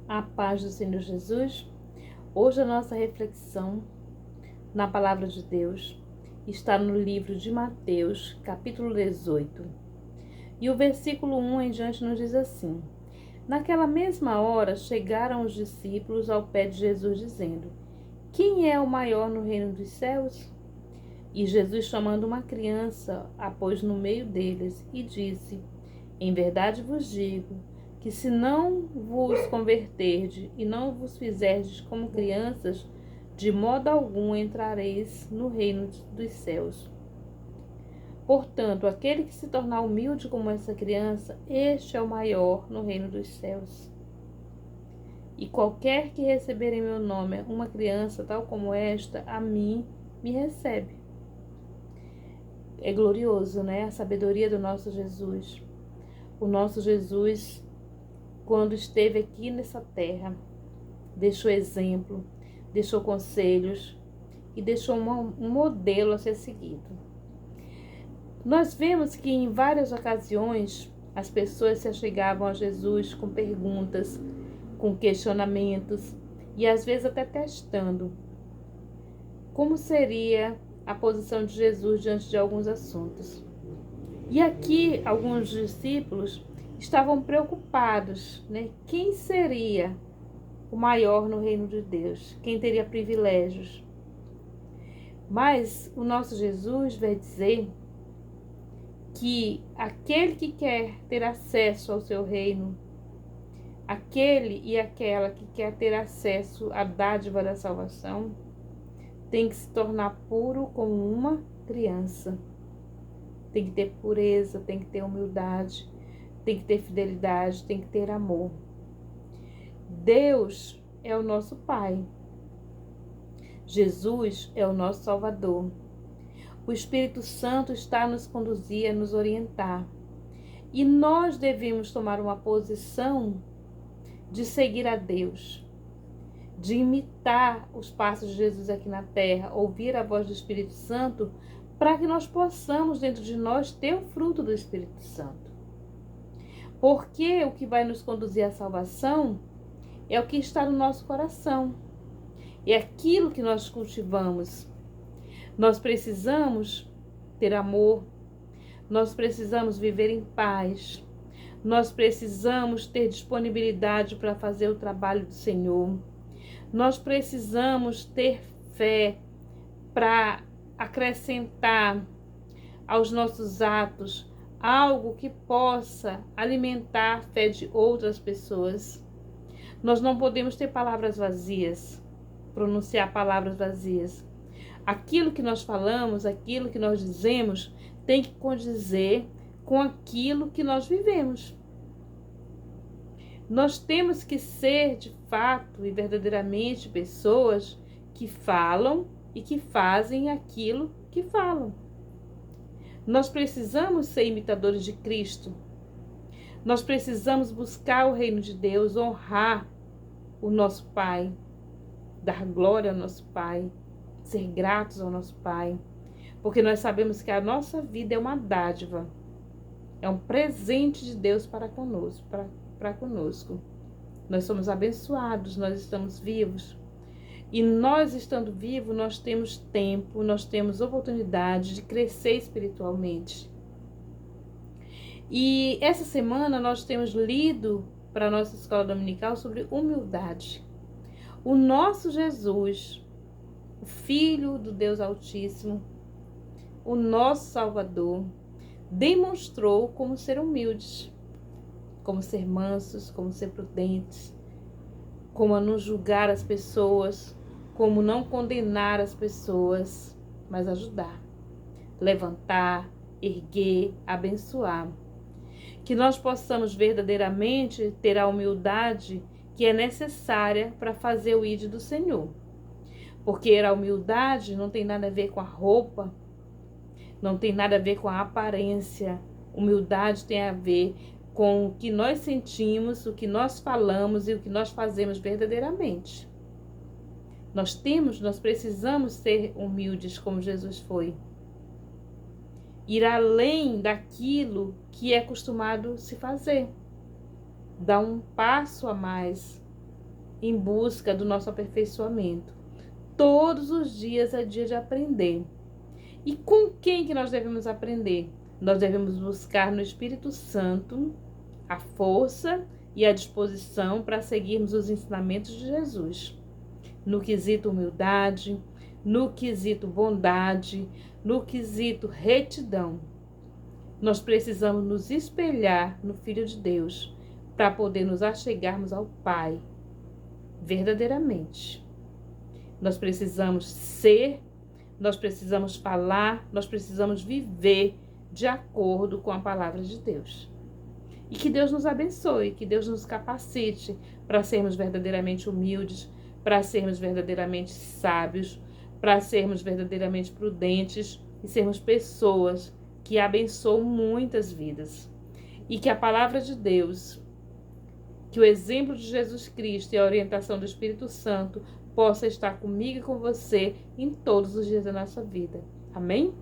A paz do Senhor Jesus. Hoje a nossa reflexão na palavra de Deus está no livro de Mateus, capítulo 18. E o versículo 1 em diante nos diz assim: Naquela mesma hora chegaram os discípulos ao pé de Jesus, dizendo: Quem é o maior no reino dos céus? E Jesus, chamando uma criança, a pôs no meio deles e disse: Em verdade vos digo que se não vos converterdes e não vos fizerdes como crianças, de modo algum entrareis no reino dos céus. Portanto, aquele que se tornar humilde como essa criança, este é o maior no reino dos céus. E qualquer que receber em meu nome uma criança tal como esta, a mim me recebe. É glorioso, né? A sabedoria do nosso Jesus. O nosso Jesus, quando esteve aqui nessa terra, deixou exemplo, deixou conselhos e deixou um modelo a ser seguido. Nós vemos que em várias ocasiões as pessoas se achegavam a Jesus com perguntas, com questionamentos e às vezes até testando como seria a posição de Jesus diante de alguns assuntos. E aqui alguns discípulos estavam preocupados, né? Quem seria o maior no reino de Deus? Quem teria privilégios? Mas o nosso Jesus vai dizer que aquele que quer ter acesso ao seu reino, aquele e aquela que quer ter acesso à dádiva da salvação, tem que se tornar puro como uma criança. Tem que ter pureza, tem que ter humildade, tem que ter fidelidade, tem que ter amor. Deus é o nosso Pai. Jesus é o nosso Salvador. O Espírito Santo está a nos conduzir, a nos orientar. E nós devemos tomar uma posição de seguir a Deus, de imitar os passos de Jesus aqui na terra, ouvir a voz do Espírito Santo, para que nós possamos dentro de nós ter o fruto do Espírito Santo. Porque o que vai nos conduzir à salvação é o que está no nosso coração. É aquilo que nós cultivamos. Nós precisamos ter amor. Nós precisamos viver em paz. Nós precisamos ter disponibilidade para fazer o trabalho do Senhor. Nós precisamos ter fé para acrescentar aos nossos atos algo que possa alimentar a fé de outras pessoas. Nós não podemos ter palavras vazias, pronunciar palavras vazias. Aquilo que nós falamos, aquilo que nós dizemos, tem que condizer com aquilo que nós vivemos. Nós temos que ser, de fato e verdadeiramente, pessoas que falam e que fazem aquilo que falam. Nós precisamos ser imitadores de Cristo. Nós precisamos buscar o reino de Deus, honrar o nosso Pai, dar glória ao nosso Pai, ser gratos ao nosso Pai, porque nós sabemos que a nossa vida é uma dádiva, é um presente de Deus para conosco. Nós somos abençoados, nós estamos vivos. E nós estando vivos, nós temos tempo, nós temos oportunidade de crescer espiritualmente. E essa semana nós temos lido para a nossa escola dominical sobre humildade. O nosso Jesus, o Filho do Deus Altíssimo, o nosso Salvador, demonstrou como ser humildes, como ser mansos, como ser prudentes, como não julgar as pessoas, como não condenar as pessoas, mas ajudar, levantar, erguer, abençoar. Que nós possamos verdadeiramente ter a humildade que é necessária para fazer o ID do Senhor. Porque a humildade não tem nada a ver com a roupa, não tem nada a ver com a aparência. Humildade tem a ver com o que nós sentimos, o que nós falamos e o que nós fazemos verdadeiramente. Nós precisamos ser humildes como Jesus foi. Ir além daquilo que é costumado se fazer. Dar um passo a mais. em busca do nosso aperfeiçoamento. Todos os dias é dia de aprender. E com quem que nós devemos aprender? Nós devemos buscar no Espírito Santo a força e a disposição para seguirmos os ensinamentos de Jesus. No quesito humildade, no quesito bondade, no quesito retidão. Nós precisamos nos espelhar no Filho de Deus para poder nos achegarmos ao Pai verdadeiramente. Nós precisamos ser, nós precisamos falar, nós precisamos viver de acordo com a palavra de Deus. E que Deus nos abençoe, que Deus nos capacite para sermos verdadeiramente humildes, para sermos verdadeiramente sábios, para sermos verdadeiramente prudentes e sermos pessoas que abençoam muitas vidas. E que a palavra de Deus, que o exemplo de Jesus Cristo e a orientação do Espírito Santo possa estar comigo e com você em todos os dias da nossa vida. Amém?